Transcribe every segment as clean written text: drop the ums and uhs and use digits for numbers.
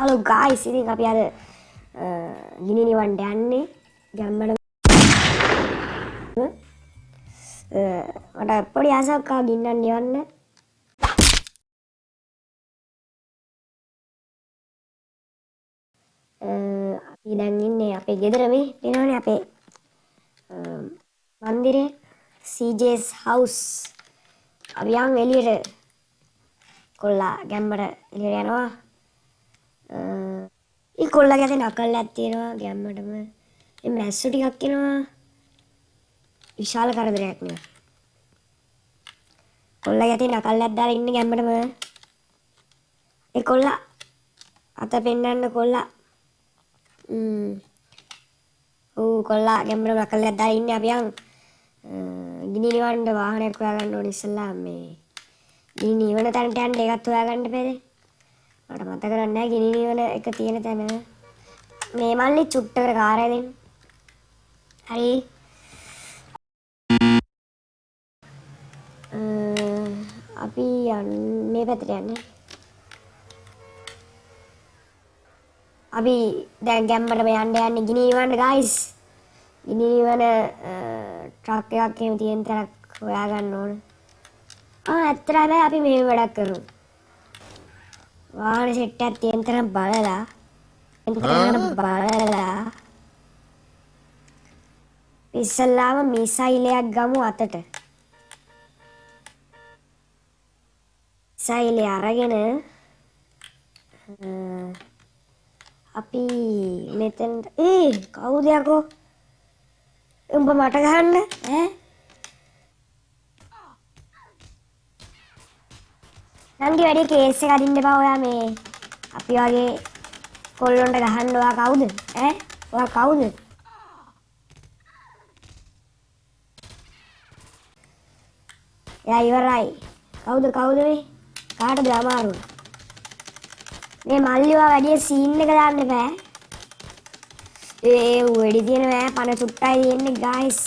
Halo guys, ini tapi ada gini nih Wandani gambar ada perhiasan kau ginan dia nih bidang ini apa gitu nih ini apa mandir CJ's house abang elir kolla gambar elir ya no ಈ ಕೊಳ್ಳಾಗೆ ನಕಲ್ ಹತ್ತಿರೋ game madam ನಿಮ್ಮ ಮೆಸ್ಸುಟಿಗೆ ಹಾಕಿನೋ ವಿಶಾಲ ಕರೆದ್ರೆ ಯಾಕೆ ನೀವು ಕೊಳ್ಳಾಗೆ ನಕಲ್ ಹದ್ದಾರ ಇನ್ನು game madam ಈ ಕೊಳ್ಳ ಅತ್ತ ಪೆಣ್ಣನ್ನು ಕೊಳ್ಳ ಓ ಕೊಳ್ಳ ಗ್ಯಾಮ್ ಮೇಡಮ್ ನಕಲ್ ಹದ್ದಾರ ಇನ್ನು ಅಭಿಯಂಗ್ gini wanda ವಾಹನ ಹೋಗಂಡು ನೋಡಿಸಲ್ಲ ಅಮ್ಮೆ gini ಇವನ ತನಟೆ ಅಂಡೆ ಗತ್ತು ಹೋಗಂಡು ಬೇರೆ මට මතක නැහැ ගිනි නිවන එක තියෙන තැන මේ මල්ලි චුට්ටකට කාරය දෙන්න හරි අපි මේ පැත්තට යන්නේ අපි දැන් ගැම්මටම යන්නේ ගිනි නිවන්න ගයිස් ගිනි නිවන ට්‍රක් එකක් එහෙම තියෙන තැනක් හොයාගන්න ඕන ඇත්තටම අපි මේ වැඩක් කරමු वाहन सेट यंत्र බලලා ඉස්සල්ලාම මිසයිලයක් ගමු අතට මිසයිලය අරගෙන අපි මෙතෙන් කවුද යකෝ උඹ මට ගහන්න ඈ නංගි වැඩි කේස් එක අදින්න එපා ඔයා මේ අපි වගේ කොල්ලොන්ට ගහන්න ඔයා කවුද ඈ ඔයා කවුද එයා ඉවරයි කවුද මේ කාටද අමාරු මේ මල්ලිවා වැඩි සීන් එක දාන්න එපා වෙඩි තියෙන නෑ පණ චුට්ටයි තියෙන්නේ ගයිස්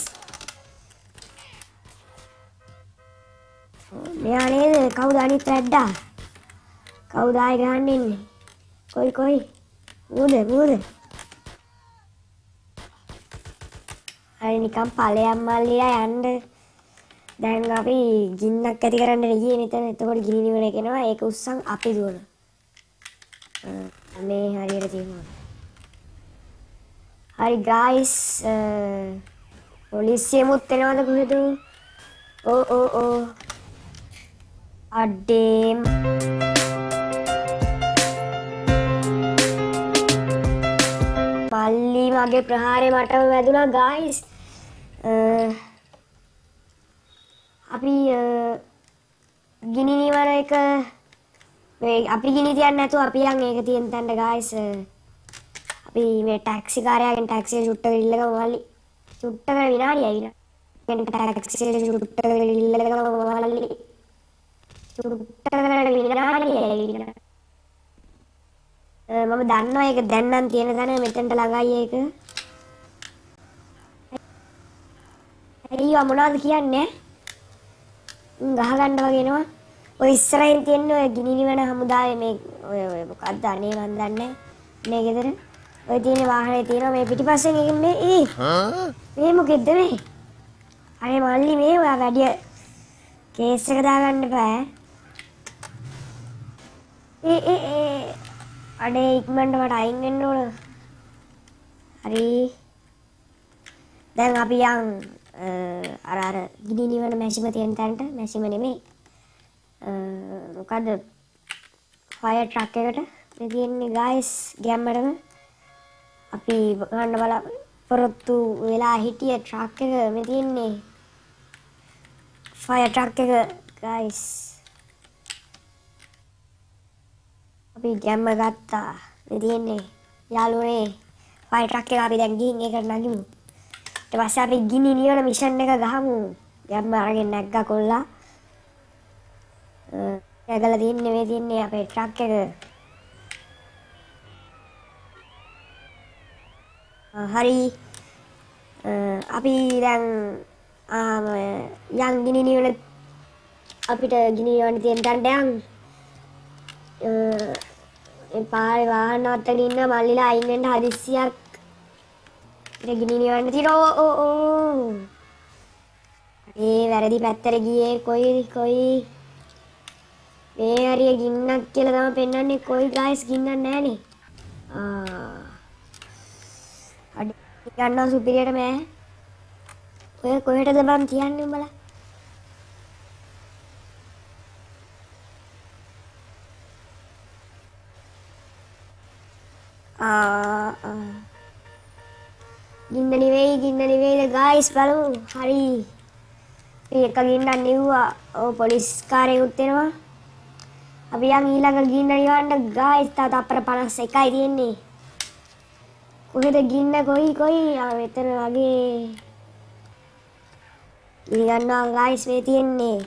මෙයා නේද කවුද අනිත් රැඩ්ඩා කවුද ආයි ගහන්න ඉන්නේ කොයි මූද හරි නිකන් ඵලයන් මල්ලිලා යන්න දැන් අපි ගින්නක් ඇති කරන්න ගියේ මෙතන එතකොට ගිනි නිවන කෙනවා ඒක උස්සන් අපි දුවන මේ හරියට තියෙනවා හරි ගයිස් පොලිසියමුත් එනවද කොහෙද ඕ අඩේ මල්ලි මගේ ප්‍රහාරය මටම වැදුනා ගයිස් අපි ගිනි නිවන එක අපි ගිනි තියන්න නැතුව අපි යන් ඒක තියෙන තැනට ගයිස් අපි මේ ටැක්සි කාරයාගෙන් ටැක්සි එක චුට්ටක ඉල්ලගමු මල්ලි චුට්ටක විනාඩියයි ටැක්සි එක චුට්ටක ඉල්ලගමු මල්ලි මම දන්නවා ඒක දැන් නම් තියෙන තැන මෙතනට ළඟයි ඒක. අයියෝ මොනවද කියන්නේ? ගහ ගන්න වගේ එනවා. ඔය ඉස්සරහින් තියෙන ඔය ගිනි නිවන හමුදාවේ මේ ඔය මොකක්ද අනේ මන් දන්නේ මේ ගෙදර. ඔය තියෙන වාහනේ තියෙනවා මේ පිටිපස්සෙන් මේ මොකෙද්ද මේ? අනේ මල්ලි මේ ඔයා වැඩි කේස් එක දාගන්න බෑ. අනේ ඉක්මනට මට අයින් වෙන්න ඕන. හරි. දැන් අපි යන් අර ගිනි නිවන මැෂිම තියෙන තැනට මැෂිම නෙමෙයි. මොකද්ද? ෆයර් ට්‍රක් එකට මේ තියෙන්නේ ගයිස් ගැම්මඩම අපි ගන්න බලාපොරොත්තු වෙලා හිටිය ට්‍රක් එක මේ තියෙන්නේ ෆයර් ට්‍රක් එක ගයිස් අපි ගැම්ම ගත්තා මේ තියෙන්නේ යාළුවනේ ෆයර් ට්‍රක් එක අපි දැන් ගිහින් ඒකට නගිමු ඊට පස්සේ අපි ගිනි නිවන මිෂන් එක ගහමු ගැම්ම අරගෙන නැග්ගා කොල්ලා නැගලා තින්නේ මේ තින්නේ අපේ ට්‍රක් එක හරි අපි දැන් යන් ගිනි නිවන අපිට ගිනි නිවන තියෙන තැනට යන් මේ පාරේ වාහන අතරින් ඉන්න මල්ලිලා අයින් වෙන්න හදිස්සියක් ඉතින් ගිනි නිවන්න තියෙනවා. ඕ ඒ වැරදි පැත්තට ගියේ කොයි මේ හරිය ගින්නක් කියලා තමයි පෙන්වන්නේ. කොයි ගයිස් ගින්නක් නැහනේ. අඩ ගන්නවා සුපිරියට මෑ. ඔය කොහෙටද බං කියන්නේ උඹලා? ගින්න නෙවෙයිද ගයිස් බලමු. හරි. එක ගින්නක් නිව්වා. ඔව් පොලිස් කාරයෙකුත් එනවා. අපි යන් ඊළඟ ගින්න නිවන්න ගයිස්. තා තප්පර 51යි තියෙන්නේ. කොහෙද ගින්න කොයි මෙතන වගේ ඉනි ගන්නවා ගයිස් මේ තියෙන්නේ.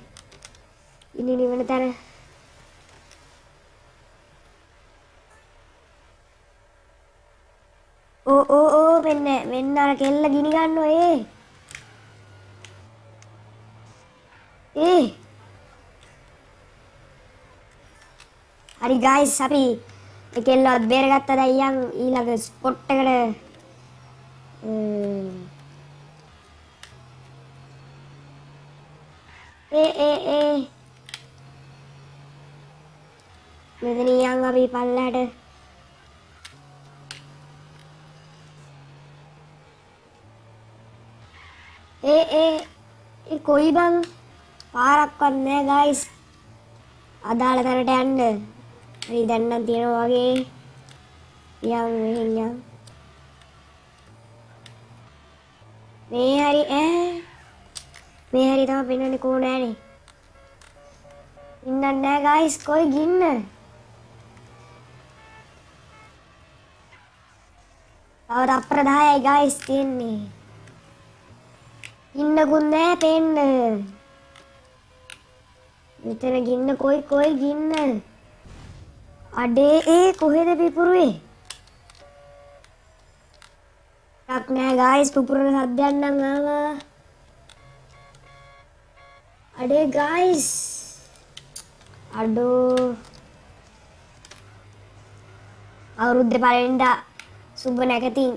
ඉනි නිවන තැන. ඕ මෙන්න අර කෙල්ල ගිනි ගන්නවා හරි ගයිස් අපි ඒ කෙල්ලවත් බේරගත්තා. දැන් යන් ඊළඟ ස්පොට් එකට. මෙතන යන් අපි පල්ලයට. කොයි බං පාරක්වත් නෑ ගයිස්. අදාළ තැනට යන්න. හරි දැන් නම් තියෙනවා වගේ. යම් මෙහෙන් යම්. මේ හරි තමයි පෙන්වන්නේ කොහොම නෑනේ. ඉන්න නෑ ගයිස් කොයි ගින්න. තව තප්පර 10යි ගයිස් තියෙන්නේ. ගින්නකුත් නෑ පෙන්න. මෙතන ගින්න කොයි ගින්න. අඩේ කොහෙද පිපුරුවේ? යක් නෑ ගයිස් පුපුරන සද්දයක් නම් ආවා. අඩේ ගයිස්. අඩෝ. අවුරුද්දේ පළවෙනිදා සුබ නැකතින්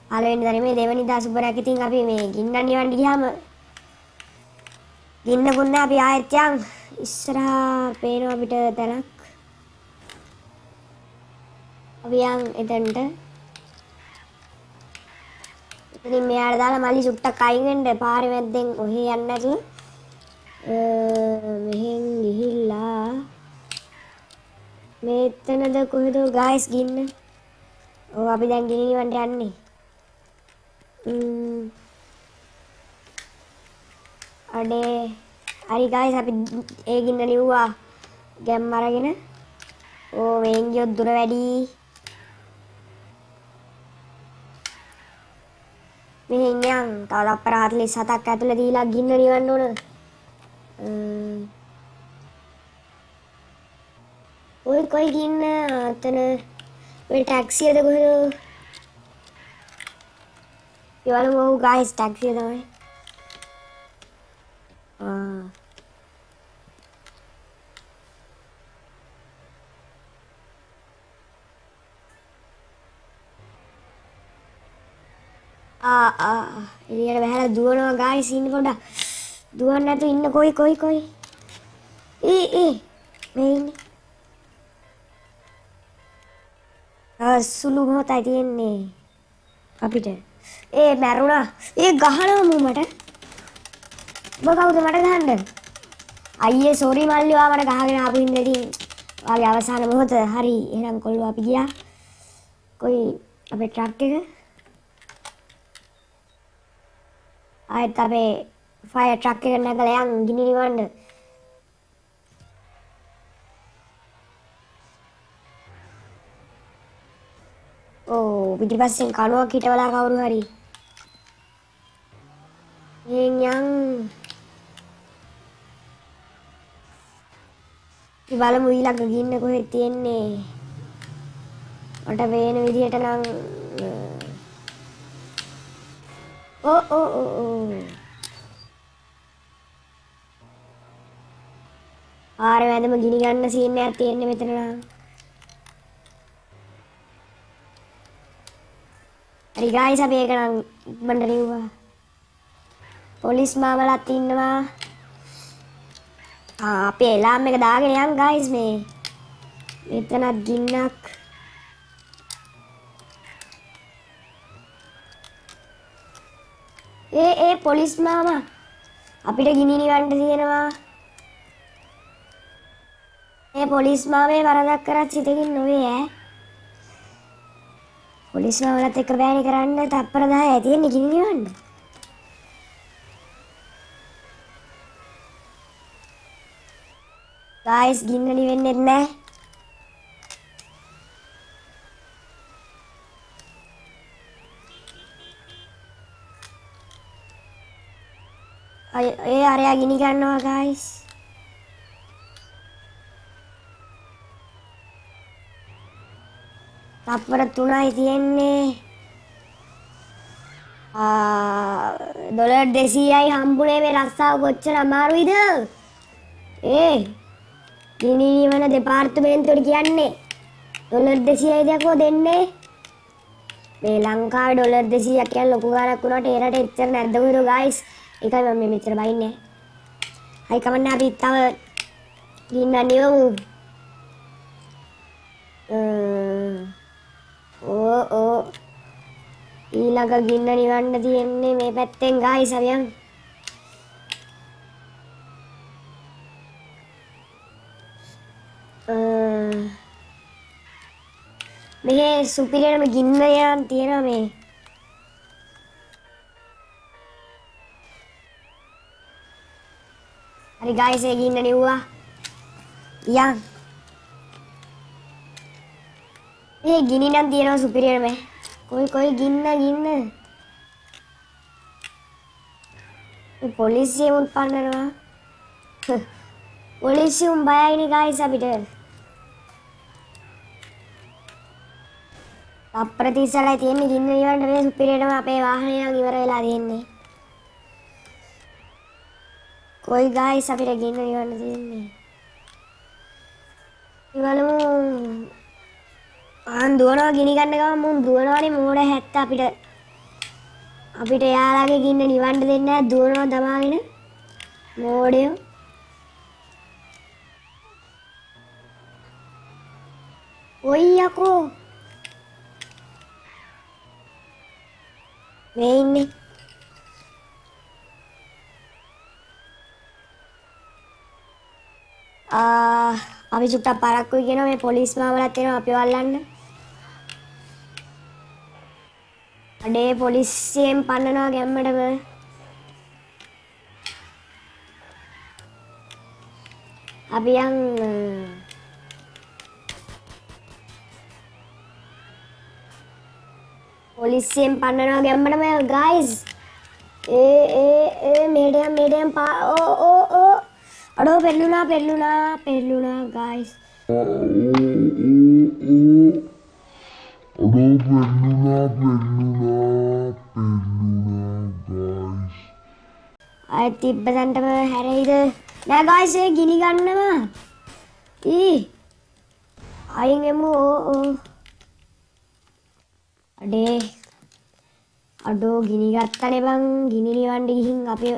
පළවෙනිදා නෙමෙයි දෙවෙනිදා සුබ නැකතින් අපි මේ ගින්න නිවන්න ගියාම ගින්නකුත් නෑ. අපි ආයෙත් යන් ඉස්සරහා පේනවා අපිට තැනක්. අපි යන් එතනට. ඉතින් මෙයාට දාලා මල්ලි සුට්ටක් අයින් වෙන්න පාරේ මැද්දෙන් ඔහේ යන්නේ නැතුව මෙහෙන් ගිහිල්ලා මෙතනද කොහෙද ගයිස් ගින්න. ඔව් අපි දැන් ගිනි නිවන්න යන්නේ. අඩේ හරි ගයිස් අපි ඒ ගින්න නිව්වා ගැම් අරගෙන. ඕ වෙන් ගියොත් දුර වැඩි. මෙහෙන් යන් තව තප්පර 47ක් ඇතුළේ දීලා ගින්න නිවන්න ඕන. කොයි ගින්න අතන ඔය ටැක්සියද කොහෙද? ඊවලම ඔව් ගයිස් ටැක්සිය තමයි. එළියට බහලා දුවනවා ගයිස් ඉන්න පොඩ්ඩක්. දුවන්න නැතුව ඉන්න කොයි මේ ඉන්නේ. සුළු මොහොතයි තියෙන්නේ අපිට. මැරුණා. ගහනවා මට. ඔබ කවුද මට ගහන්න? අයියේ සෝරි මල්ලි ඔයා මට ගහගෙන ආපු හින්දා ඉතින් ඔයාගේ අවසාන මොහොත. හරි එහෙනම් කොල්ලෝ අපි ගියා. කොයි අපේ ට්‍රක් එක? ආයෙත් අපේ ෆයර් ට්‍රක් එක නැගලා යන් ගිනි නිවන්න. ඕ පිටිපස්සෙන් කණුවක් හිටවලා කවුරු හරි. යන් බලමු ඊළඟ ගින්න කොහෙද තියෙන්නේ. මට පේන විදිහට නම් ආරේ වැදම ගිනි ගන්න සීන් එකක් තියෙන්නේ මෙතන නම්. හරි ගයිස් අපි ඒක නම් ඉක්මනට ලිව්වා. පොලිස් මාමලත් ඉන්නවා. අපි එලාම් එක දාගෙන යන් ගයිස් මේ. මෙතනත් ගින්නක්. ඒ පොලිස් මාමා අපිට ගිනි නිවන්න තියෙනවා. ඒ පොලිස් මාමේ වරදක් කරත් සිතකින් නොවේ ඈ. පොලිස් මාමලත් එක්ක බෑනේ කරන්න තප්පර 10 තියෙන්නේ ගිනි නිවන්න. ගයිස් ගින්න නිවෙන්නේ නැහැ. ඒ අරයා ගිනි ගන්නවා ගයිස්. තප්පර 3යි තියෙන්නේ. $200යි හම්බුනේ මේ රස්සාව කොච්චර අමාරුයිද? ගිනි නිවන දෙපාර්තමේන්තුවට කියන්නේ $200යි දක්වා දෙන්නේ. මේ ලංකාවේ $200ක් කියන්නේ ලොකු ගාණක් වුණාට ඒ රටේ එච්චර නැද්ද කොහෙද ගයිස්? ඒකයි මම මෙච්චර බයින්නේ. හයි කමන්න අපි තව ගින්න නිවමු. ඊළඟ ගින්න නිවන්න තියෙන්නේ මේ පැත්තෙන් ගයිස් අපි යන්. මේ සුපිරියම ගින්න යන් තියෙනවා මේ. හරි ගයිස් ඒ ගින්න නිව්වා. යන්. මේ ගිනි නම් තියෙනවා සුපිරියම. කොයි ගින්න. මේ පොලිසියෙන් පන්නනවා. පොලිසියුම් බයයිනේ ගයිස් අපිට. තප්පර 30යි තියෙන්නේ ගින්න නිවන්න මේ සුපිරියටම අපේ වාහනය නම් ඉවර වෙලා තියෙන්නේ. කොයි ගයිස් අපිට ගින්න නිවන්න තියෙන්නේ. ඉවලමු දුවනවා ගිනි ගන්න ගමන් මුන් දුවනවානේ මෝඩ හැත්ත අපිට යාළගේ ගින්න නිවන්න දෙන්නේ නැහැ දුවනවා දමාගෙන මෝඩයෝ. ඔයි යකෝ මේ ඉන්නේ. අපි චුට්ටක් පරක්කුයි කියනවා මේ පොලිස් මාමලත් එනවා අපිව අල්ලන්න. අඩේ පොලිසියෙන් පන්නනවා ගැම්මටම. අපි යන් පොලිසියෙන් පන්නනවා ගැම්මටම ගයිස්. මේඩයම් අඩෝ පෙල්ලුනා ගයිස්. ගයිස්. අය තිබ්බතන්ටම හැරෙයිද? නෑ ගයිස් ඒ ගිනි ගන්නවා. අයින් එමු. අඩෝ ගිනි ගත්තනේ බං. ගිනි නිවන්න ගිහින් අපි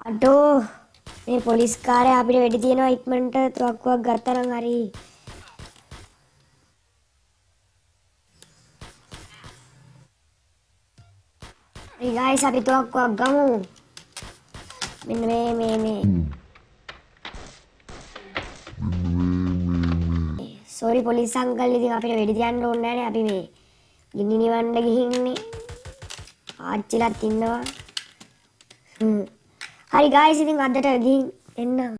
අඩෝ මේ පොලිස් කාර්යය අපිට වෙඩි තියනවා ඉක්මනට තුවක්කුවක් ගත්තා නම් හරි. ඒ ගයිස් අපි තුවක්කුවක් ගමු. මෙන්න මේ. සෝරි පොලිස් අංකල් ඉතින් අපිට වෙඩි තියන්න ඕනේ නැහැ නේ අපි මේ ගිනි නිවන්න ගිහින්නේ. ආච්චිලත් ඉන්නවා. හරි ගයිස් ඉතින් අදට ගිහින් එන්න.